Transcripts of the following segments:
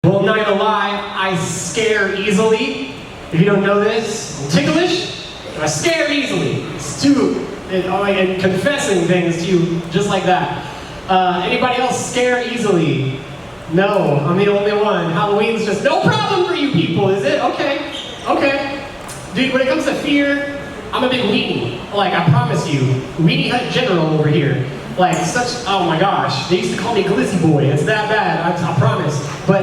Well, I'm not gonna lie, I scare easily. If you don't know this, I'm ticklish, and I scare easily. It's too, and confessing things to you just like that. Anybody else scare easily? No, I'm the only one. Halloween's just no problem for you people, is it? Okay, okay. Dude, when it comes to fear, I'm a big weenie. Like, I promise you, weenie hut general over here. Like, such, oh my gosh, they used to call me Glizzy Boy. It's that bad, I promise. But,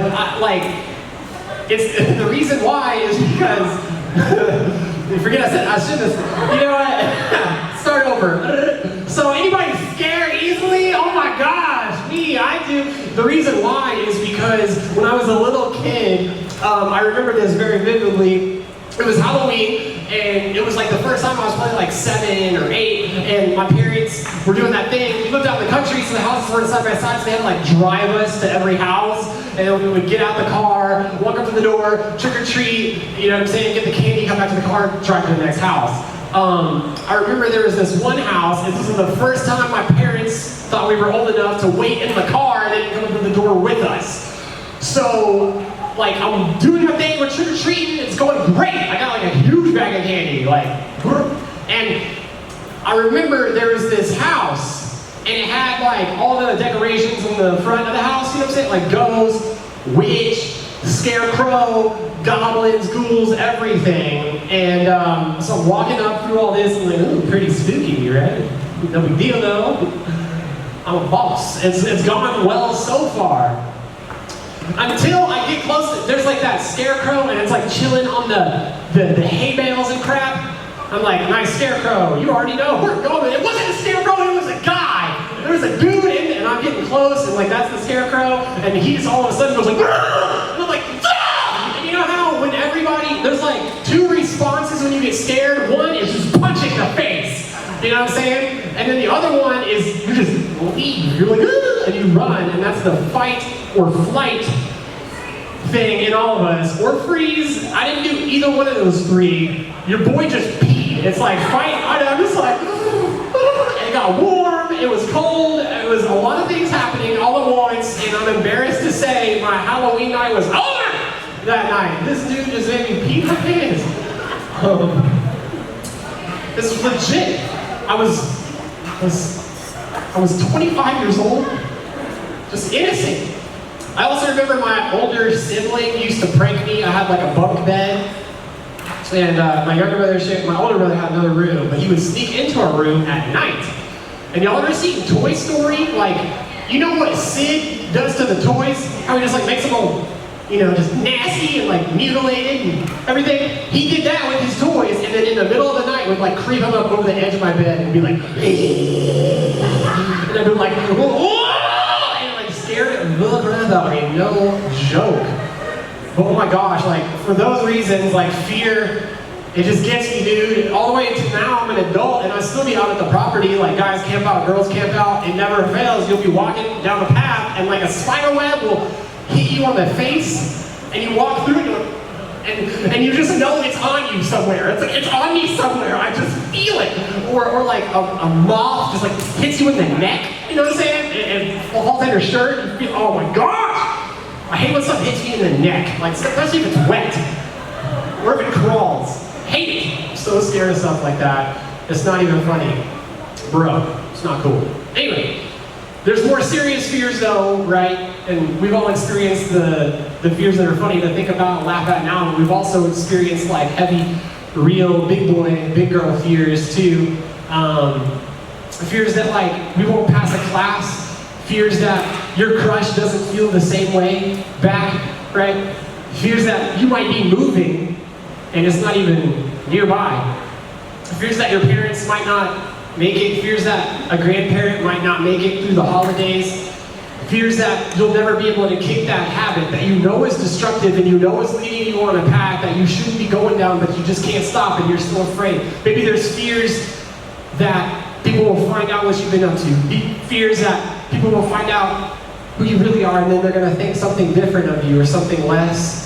it's, the reason why is because, forget I shouldn't have, you know what, start over. So anybody scared easily? Oh my gosh, me, I do. The reason why is because when I was a little kid, I remember this very vividly. It was Halloween, and it was like the first time I was probably like 7 or 8, and my parents were doing that thing. We lived out in the country, so the houses were side by side, so they had to like drive us to every house, and we would get out the car, walk up to the door, trick or treat, you know what I'm saying, get the candy, come back to the car, drive to the next house. I remember there was this one house, and this was the first time my parents thought we were old enough to wait in the car, they didn't come up to the door with us. So, like, I'm doing my thing, we're trick-or-treating, it's going great. I got like a huge bag of candy, like, and I remember there was this house, and it had like all the decorations in the front of the house, you know what I'm saying? Like ghost, witch, scarecrow, goblins, ghouls, everything. And so I'm walking up through all this, and like, ooh, pretty spooky, right? No big deal though. I'm a boss. It's gone well so far. Until I get close to, there's like that scarecrow, and it's like chilling on the hay bales and crap. I'm like, nice scarecrow, you already know where we're going. It wasn't a scarecrow, it was a guy. There was a dude in it, and I'm getting close, and like, that's the scarecrow, and he just all of a sudden goes like, Grr! And I'm like, ah! And you know how when everybody, there's like 2 responses when you get scared. One is just punching the face. You know what I'm saying? And then the other one is you just leave. You're like, ah! And you run, and that's the fight or flight thing in all of us. Or freeze. I didn't do either one of those 3. Your boy just peed. It's like fight. I'm just like, it got warm, it was cold, it was a lot of things happening all at once, and I'm embarrassed to say my Halloween night was over that night. This dude just made me pee my pants. This is legit. I was 25 years old, just innocent. I also remember my older sibling used to prank me. I had like a bunk bed, and my older brother had another room, but he would sneak into our room at night. And y'all ever seen Toy Story? Like, you know what Sid does to the toys? How he just like makes them all, you know, just nasty and like mutilated and everything? He did that with his toys, and then in the middle of the night would like creep him up over the edge of my bed and be like, and I'd be like, whoa! And like scared and look around. I mean, no joke. But oh my gosh, like for those reasons, like fear, it just gets me, dude. All the way to now, I'm an adult, and I still be out at the property, like guys camp out, girls camp out. It never fails. You'll be walking down the path, and like a spider web will hit you on the face, and you walk through it, and you just know it's on you somewhere. It's like, it's on me somewhere. I just feel it. Or like a moth just like hits you in the neck. You know what I'm saying? And falls in your shirt. And you feel, oh my gosh! I hate when stuff hits me in the neck, like especially if it's wet, or if it crawls. Hate it. I'm so scared of stuff like that. It's not even funny. Bro, it's not cool. Anyway, there's more serious fears though, right? And we've all experienced the fears that are funny to think about and laugh at now, but we've also experienced like heavy, real, big boy, big girl fears too. Fears that like we won't pass a class. Fears that your crush doesn't feel the same way back, right? Fears that you might be moving and it's not even nearby. Fears that your parents might not make it. Fears that a grandparent might not make it through the holidays. Fears that you'll never be able to kick that habit that you know is destructive and you know is leading you on a path that you shouldn't be going down, but you just can't stop and you're still afraid. Maybe there's fears that people will find out what you've been up to. Fears that people will find out who you really are, and then they're going to think something different of you or something less.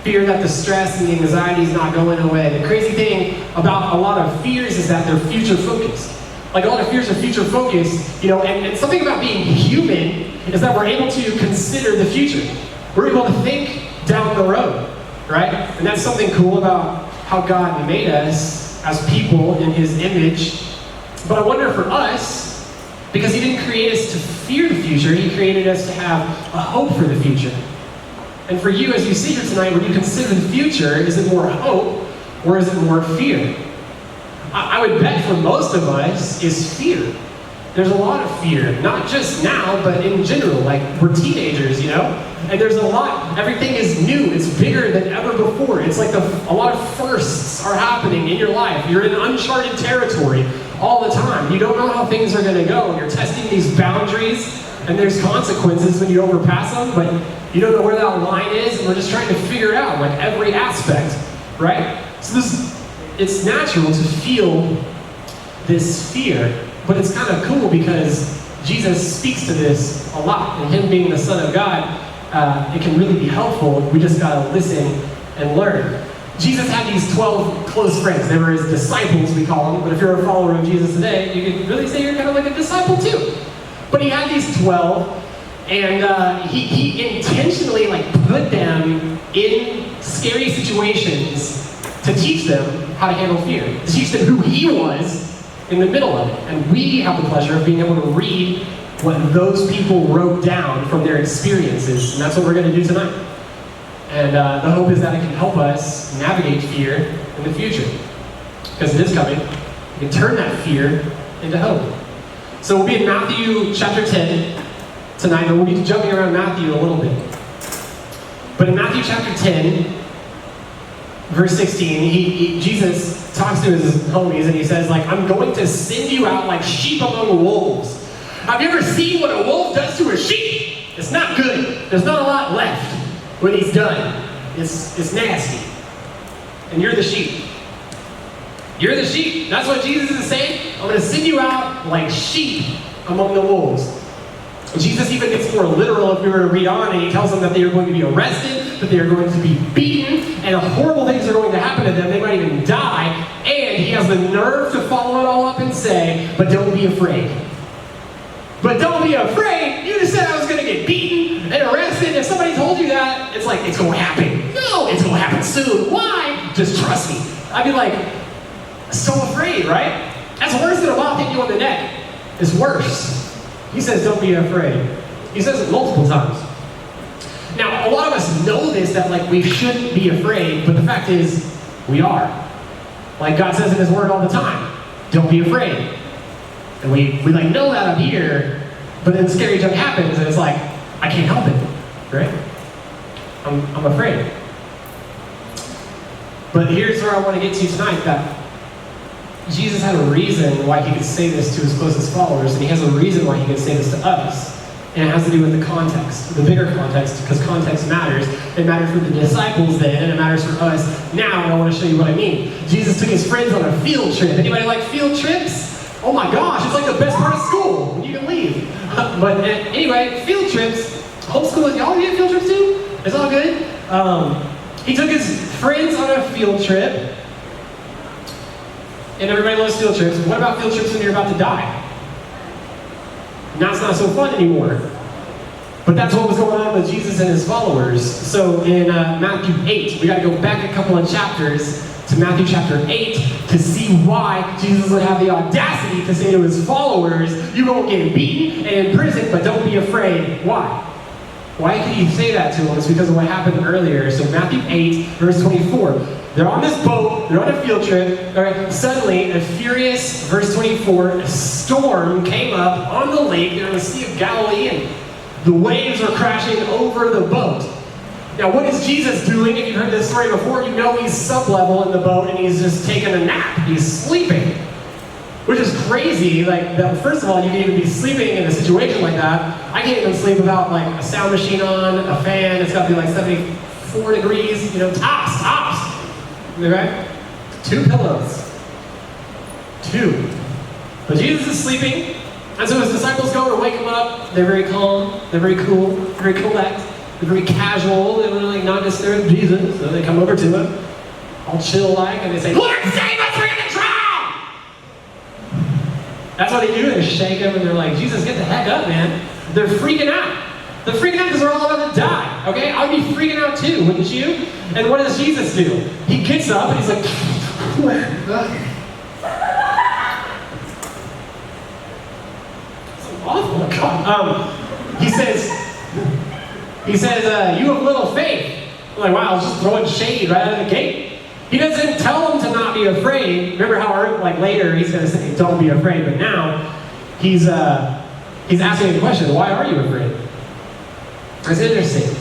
Fear that the stress and the anxiety is not going away. The crazy thing about a lot of fears is that they're future focused. Like a lot of fears are future focused, you know, and something about being human is that we're able to consider the future. We're able to think down the road, right? And that's something cool about how God made us as people in his image. But I wonder for us, because he didn't create us to fear the future, he created us to have a hope for the future. And for you, as you sit here tonight, when you consider the future, is it more hope or is it more fear? I would bet for most of us is fear. There's a lot of fear, not just now, but in general. Like, we're teenagers, you know? And there's a lot, everything is new, it's bigger than ever before. It's like a lot of firsts are happening in your life. You're in uncharted territory all the time. You don't know how things are gonna go. You're testing these boundaries, and there's consequences when you overpass them, but you don't know where that line is, and we're just trying to figure it out, like every aspect, right? So it's natural to feel this fear, but it's kind of cool because Jesus speaks to this a lot, and him being the Son of God, it can really be helpful. We just gotta listen and learn. Jesus had these 12 close friends. They were his disciples, we call them, but if you're a follower of Jesus today, you could really say you're kind of like a disciple too. But he had these 12, and he intentionally put them in scary situations to teach them how to handle fear, to teach them who he was in the middle of it. And we have the pleasure of being able to read what those people wrote down from their experiences, and that's what we're going to do tonight. And the hope is that it can help us navigate fear in the future, because it is coming. We can turn that fear into hope. So we'll be in Matthew chapter 10 tonight, and we'll be jumping around Matthew a little bit. But in Matthew chapter 10, verse 16, Jesus talks to his homies and he says, I'm going to send you out like sheep among wolves. Have you ever seen what a wolf does to a sheep? It's not good. There's not a lot left when he's done. It's nasty. And you're the sheep. You're the sheep. That's what Jesus is saying. I'm going to send you out like sheep among the wolves. Jesus even gets more literal if we were to read on, and he tells them that they are going to be arrested, that they are going to be beaten, and horrible things are going to happen to them. They might even die. And he has the nerve to follow it all up and say, but don't be afraid. But don't be afraid. You just said I was going to get beaten and arrested. If somebody told you that, it's it's going to happen. No, it's going to happen soon. Why? Just trust me. I'd be so afraid, right? That's worse than a moth hitting you on the neck. It's worse. He says, don't be afraid. He says it multiple times. Now, a lot of us know this, that we shouldn't be afraid, but the fact is, we are. God says in his word all the time, don't be afraid. And we know that up here, but then scary junk happens, and it's I can't help it, right? I'm afraid. But here's where I want to get to tonight, that Jesus had a reason why he could say this to his closest followers, and he has a reason why he could say this to us. And it has to do with the context, the bigger context, because context matters. It mattered for the disciples then, and it matters for us now, and I want to show you what I mean. Jesus took his friends on a field trip. Anybody like field trips? Oh my gosh, it's the best part of school when you can leave. But anyway, field trips, homeschooling, y'all get field trips too? It's all good. He took his friends on a field trip, and everybody loves field trips. What about field trips when you're about to die? Now it's not so fun anymore. But that's what was going on with Jesus and his followers. So in Matthew 8, we got to go back a couple of chapters to Matthew chapter 8 to see why Jesus would have the audacity to say to his followers, you won't get beaten and imprisoned, but don't be afraid. Why? Why could he say that to them? It's because of what happened earlier. So Matthew 8, verse 24. They're on this boat, they're on a field trip. All right, suddenly, a furious, verse 24, a storm came up on the lake. They're in the Sea of Galilee, and the waves are crashing over the boat. Now, what is Jesus doing? If you've heard this story before, you know he's sub-level in the boat, and he's just taking a nap. He's sleeping, which is crazy. First of all, you can even be sleeping in a situation like that. I can't even sleep without a sound machine on, a fan. It's got to be 74 degrees, tops. Right? 2 pillows. 2. But Jesus is sleeping, and so his disciples go to wake him up. They're very calm, they're very cool, very collect, they're very casual, they really not disturb Jesus. So they come over to him, all chill-like, and they say, Lord, save us, we're gonna drown! That's what they do. They shake him, and they're like, Jesus, get the heck up, man. They're freaking out. They're freaking out because they're all about to die, okay? I would be freaking out too, wouldn't you? And what does Jesus do? He gets up and he's like, so awful, God. He says, you have little faith. I'm like, wow, I was just throwing shade right out of the gate. He doesn't tell them to not be afraid. Remember how, like, later he's going to say, don't be afraid, but now he's asking a question, why are you afraid? That's interesting.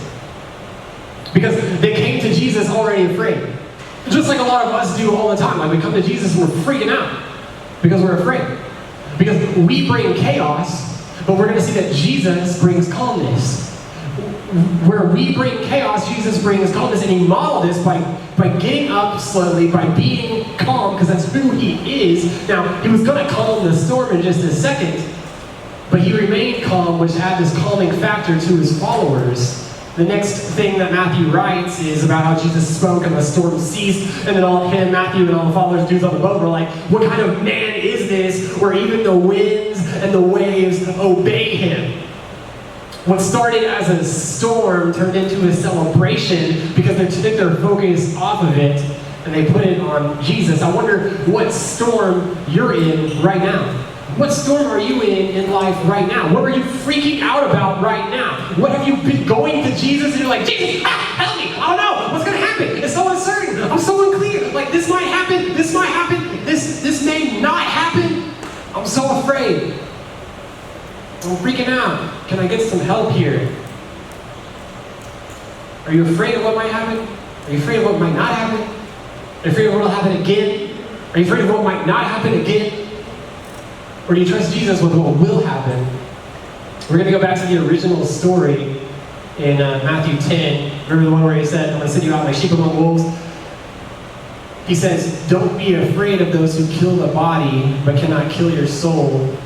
Because they came to Jesus already afraid. Just like a lot of us do all the time. Like, we come to Jesus and we're freaking out because we're afraid. Because we bring chaos, but we're going to see that Jesus brings calmness. Where we bring chaos, Jesus brings calmness, and he modeled this by getting up slowly, by being calm, because that's who he is. Now, he was going to calm the storm in just a second, but he remained calm, which added this calming factor to his followers. The next thing that Matthew writes is about how Jesus spoke and the storm ceased, and then all of him, Matthew, and all the followers, dudes on the boat were like, what kind of man is this where even the winds and the waves obey him? What started as a storm turned into a celebration because they took their focus off of it and they put it on Jesus. I wonder what storm you're in right now. What storm are you in life right now? What are you freaking out about right now? What have you been going to Jesus and you're like, Jesus, help me. I don't know. What's going to happen? It's so uncertain. I'm so unclear. Like, this might happen. This might happen. This may not happen. I'm so afraid. I'm freaking out. Can I get some help here? Are you afraid of what might happen? Are you afraid of what might not happen? Are you afraid of what will happen again? Are you afraid of what might not happen again? Or do you trust Jesus with what will happen? We're going to go back to the original story in Matthew 10. Remember the one where he said, I'm going to send you out like sheep among wolves? He says, don't be afraid of those who kill the body, but cannot kill your soul.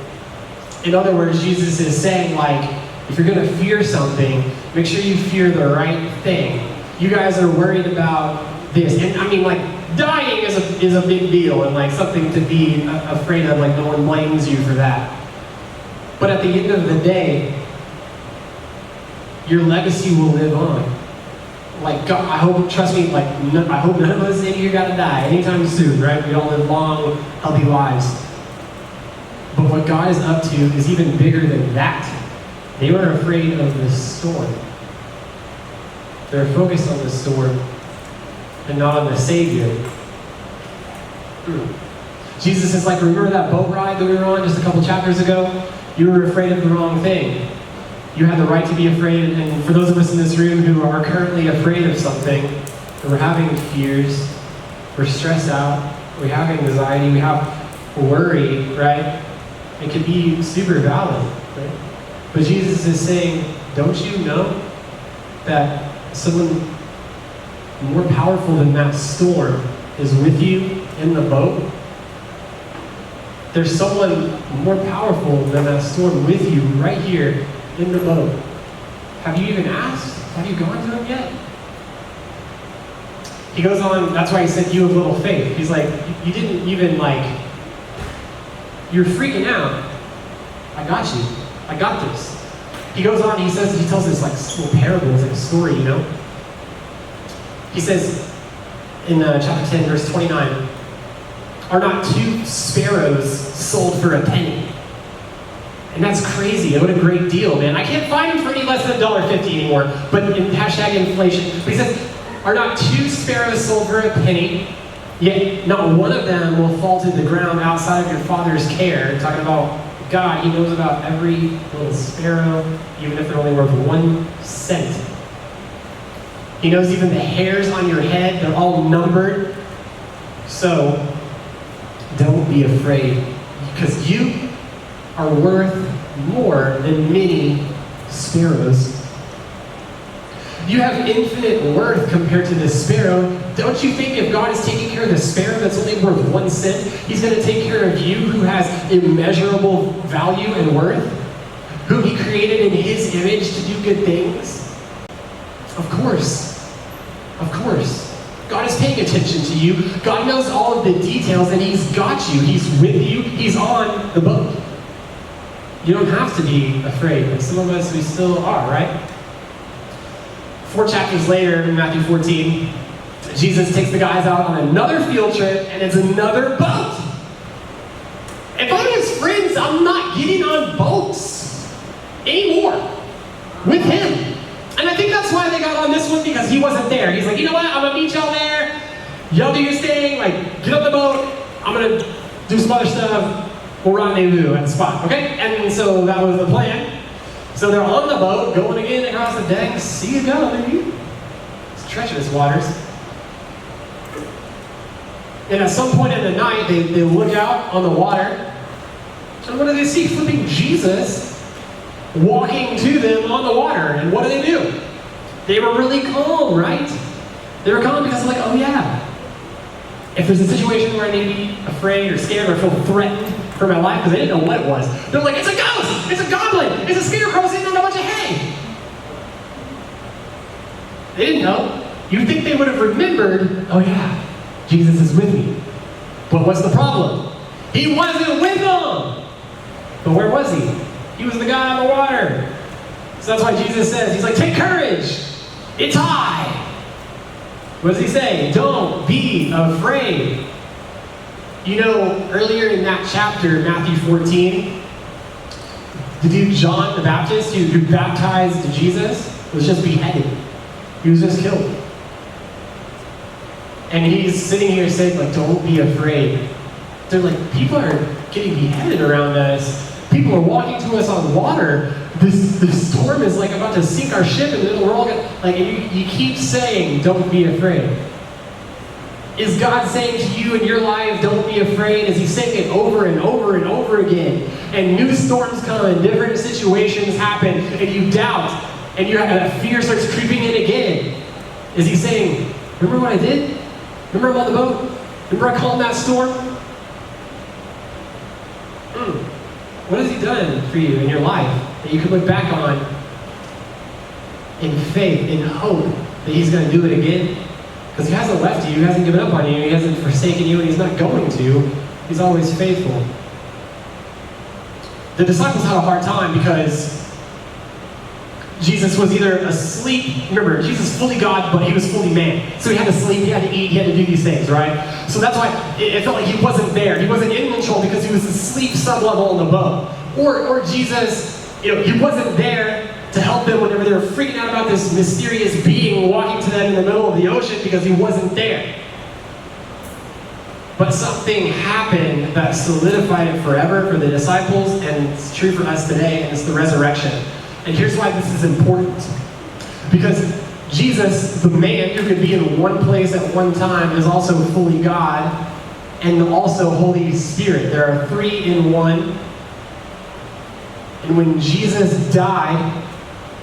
In other words, Jesus is saying, like, if you're going to fear something, make sure you fear the right thing. You guys are worried about this. And I mean, like, dying is a big deal and, like, something to be afraid of. Like, no one blames you for that. But at the end of the day, your legacy will live on. Like, God, I hope, trust me, like, I hope none of us in here got to die anytime soon, right? We all live long, healthy lives. But what God is up to is even bigger than that. They were afraid of the storm. They're focused on the storm and not on the Savior. Jesus is like, remember that boat ride that we were on just a couple chapters ago? You were afraid of the wrong thing. You had the right to be afraid, and for those of us in this room who are currently afraid of something, we're having fears, we're stressed out, we have anxiety, we have worry, right? It can be super valid, right? But Jesus is saying, don't you know that someone more powerful than that storm is with you in the boat? There's someone more powerful than that storm with you right here in the boat. Have you even asked? Have you gone to him yet? He goes on, that's why he said you have little faith. He's like, you didn't even like, you're freaking out. I got you. I got this. He goes on, he tells this like little parable, it's like a story, you know? He says in chapter 10, verse 29, are not 2 sparrows sold for a penny? And that's crazy. What a great deal, man. I can't find them for any less than $1.50 anymore, but in hashtag inflation. But he says, are not 2 sparrows sold for a penny? Yet not one of them will fall to the ground outside of your Father's care. Talking about God, he knows about every little sparrow, even if they're only worth 1 cent. He knows even the hairs on your head, they're all numbered. So, don't be afraid, because you are worth more than many sparrows. You have infinite worth compared to the sparrow. Don't you think if God is taking care of the sparrow that's only worth 1 cent, he's going to take care of you who has immeasurable value and worth? Who he created in his image to do good things? Of course. Of course. God is paying attention to you. God knows all of the details and he's got you. He's with you. He's on the boat. You don't have to be afraid, but some of us, we still are, right? 4 chapters later, in Matthew 14, Jesus takes the guys out on another field trip, and it's another boat. If I'm his friends, I'm not getting on boats anymore with him. And I think that's why they got on this one, because he wasn't there. He's like, you know what, I'm gonna meet y'all there. Y'all do your thing, like, get on the boat. I'm gonna do some other stuff. We'll rendezvous at the spot, okay? And so that was the plan. So they're on the boat, going again across the deck. See you go, baby. It's treacherous waters. And at some point in the night, they look out on the water. And what do they see? Flipping Jesus walking to them on the water. And what do? They were really calm, right? They were calm because they're like, oh yeah. If there's a situation where I need to be afraid or scared or feel threatened for my life, because they didn't know what it was. They're like, it's a ghost! It's a goblin! It's a scarecrow sitting on a bunch of hay! They didn't know. You'd think they would have remembered, oh yeah, Jesus is with me. But what's the problem? He wasn't with them! But where was he? He was the guy on the water. So that's why Jesus says, he's like, take courage! It's I! What does he say? Don't be afraid. You know, earlier in that chapter, Matthew 14, the dude John the Baptist, who baptized Jesus, was just beheaded. He was just killed. And he's sitting here saying, like, don't be afraid. They're like, people are getting beheaded around us. People are walking to us on water. This storm is like about to sink our ship, and we're all gonna, like, and you keep saying, don't be afraid. Is God saying to you in your life, don't be afraid? Is he saying it over and over and over again? And new storms come and different situations happen, and you doubt, and that fear starts creeping in again. Is he saying, remember what I did? Remember I'm on the boat? Remember I calmed that storm? What has he done for you in your life that you can look back on in faith, in hope that he's going to do it again? Because he hasn't left you, he hasn't given up on you, he hasn't forsaken you, and he's not going to. He's always faithful. The disciples had a hard time because Jesus was either asleep. Remember, Jesus is fully God, but he was fully man. So he had to sleep, he had to eat, he had to do these things, right? So that's why it felt like he wasn't there. He wasn't in control because he was asleep sub-level on the boat. Or Jesus, he wasn't there to help them whenever they were freaking out about this mysterious being walking to them in the middle of the ocean, because he wasn't there. But something happened that solidified it forever for the disciples, and it's true for us today, and it's the resurrection. And here's why this is important. Because Jesus, the man who could be in one place at one time, is also fully God and also Holy Spirit. There are 3 in 1. And when Jesus died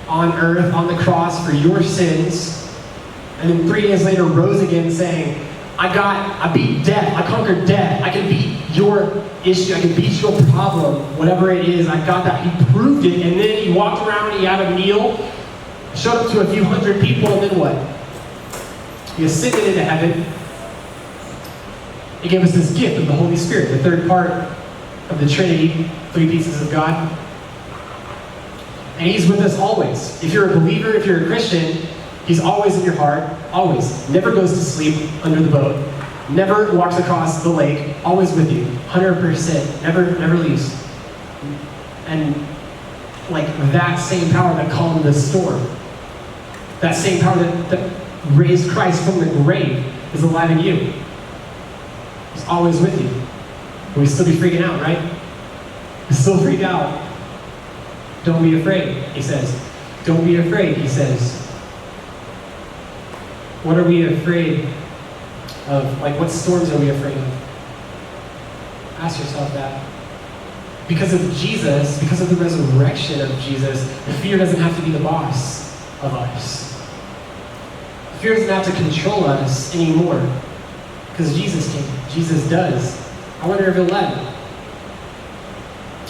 on earth, on the cross for your sins, and then 3 days later rose again saying, I beat death, I conquered death, I can beat your issue, I can beat your problem, whatever it is, I got that. He proved it, and then he walked around, he had a meal, showed up to a few hundred people, and then what? He ascended into heaven. He gave us this gift of the Holy Spirit, the third part of the Trinity, 3 pieces of God. And he's with us always. If you're a believer, if you're a Christian, he's always in your heart, always. Never goes to sleep under the boat. Never walks across the lake, always with you, 100%, never leaves. And like that same power that calmed the storm, that same power that raised Christ from the grave is alive in you. He's always with you. But we still be freaking out, right? We still freak out. Don't be afraid, he says. Don't be afraid, he says. What are we afraid of? Like, what storms are we afraid of? Ask yourself that. Because of Jesus, because of the resurrection of Jesus, the fear doesn't have to be the boss of us. The fear doesn't have to control us anymore. Because Jesus came. Jesus does. I wonder if he'll let him.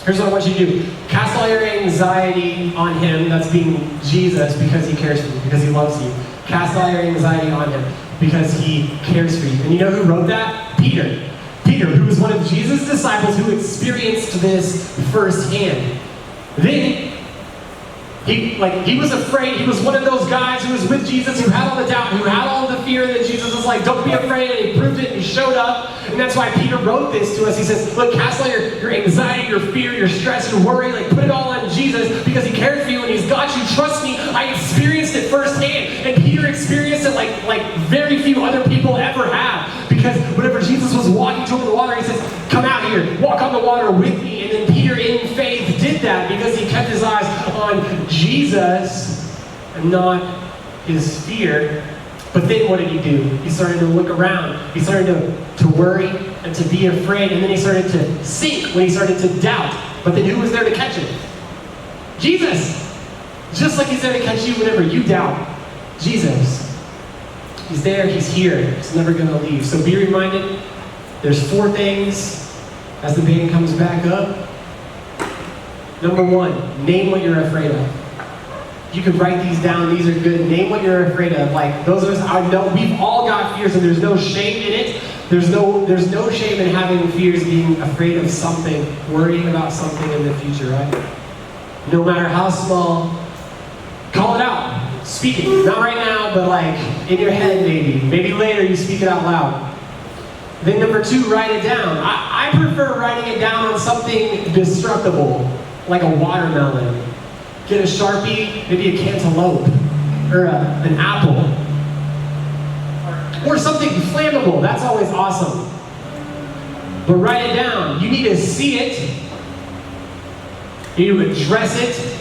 Here's what I want you to do. Cast all your anxiety on him, that's being Jesus, because he cares for you, because he loves you. Cast all your anxiety on him, because he cares for you. And you know who wrote that? Peter. Peter, who was one of Jesus' disciples who experienced this firsthand. Then, he was afraid. He was one of those guys who was with Jesus, who had all the doubt, who had all the fear, that Jesus was like, don't be afraid, and he proved it, and he showed up. And that's why Peter wrote this to us. He says, look, cast all your anxiety, your fear, your stress, your worry, put it all on Jesus, because he cares for you, and he's got you. Trust me, I experienced it firsthand. And Peter experienced it like very few other people ever have. Because whenever Jesus was walking to him in the water, he says, come out here, walk on the water with me. And then Peter, in faith, did that because he kept his eyes on Jesus and not his fear. But then what did he do? He started to look around. He started to worry and to be afraid. And then he started to sink when he started to doubt. But then who was there to catch him? Jesus! Just like he's there to catch you whenever you doubt. Jesus. He's there, he's here. He's never going to leave. So be reminded, there's 4 things as the band comes back up. Number 1, name what you're afraid of. You can write these down. These are good. Name what you're afraid of. Those of us, I know we've all got fears, and there's no shame in it. There's no shame in having fears, being afraid of something, worrying about something in the future, right? No matter how small, call it out. Speak it. Not right now, but in your head maybe. Maybe later you speak it out loud. Then number 2, write it down. I prefer writing it down on something destructible, like a watermelon. Get a Sharpie, maybe a cantaloupe, or an apple. Or something flammable. That's always awesome. But write it down. You need to see it. You need to address it.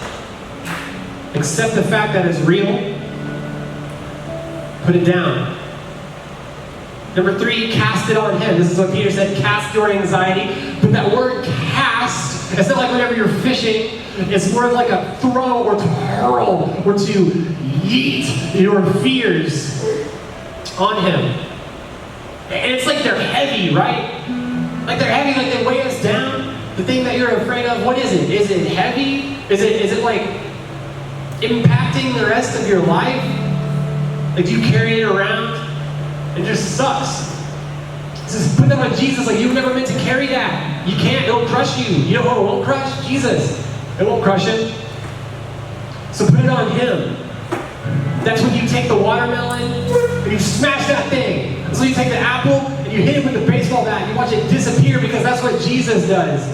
Accept the fact that it's real. Put it down. Number 3, cast it on him. This is what Peter said, cast your anxiety. But that word cast, it's not like whenever you're fishing, it's more like a throw or to hurl or to yeet your fears on him. And it's like they're heavy, right? Like they're heavy, like they weigh us down. The thing that you're afraid of, what is it? Is it heavy? Is it like impacting the rest of your life? Like do you carry it around? It just sucks. It says put that on Jesus, like you were never meant to carry that. You can't, it'll crush you. You know what it won't crush? Jesus. It won't crush him. So put it on him. That's when you take the watermelon and you smash that thing. That's when you take the apple and you hit it with the baseball bat and you watch it disappear, because that's what Jesus does.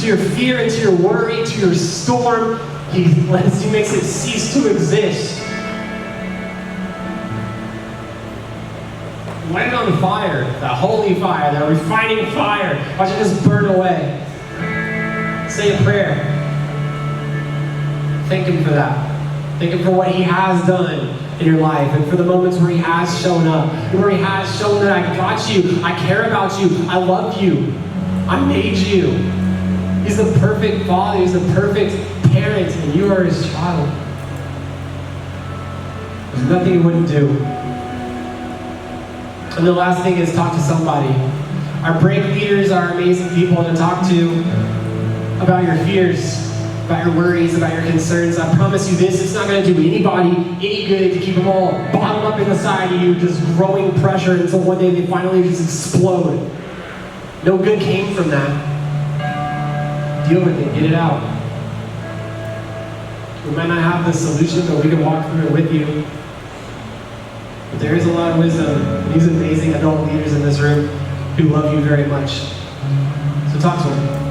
To your fear and to your worry, to your storm, he makes it cease to exist. Light it on fire, that holy fire, that refining fire. Watch it just burn away. Say a prayer. Thank him for that. Thank him for what he has done in your life, and for the moments where he has shown up, and where he has shown that I got you, I care about you, I love you, I made you. He's the perfect father, he's the perfect parent, and you are his child. There's nothing he wouldn't do. And the last thing is talk to somebody. Our break leaders are amazing people to talk to about your fears, about your worries, about your concerns. I promise you this, it's not going to do anybody any good to keep them all bottled up inside of you, just growing pressure until one day they finally just explode. No good came from that. Deal with it, get it out. We might not have the solution, but we can walk through it with you. But there is a lot of wisdom in these amazing adult leaders in this room who love you very much. So talk to them.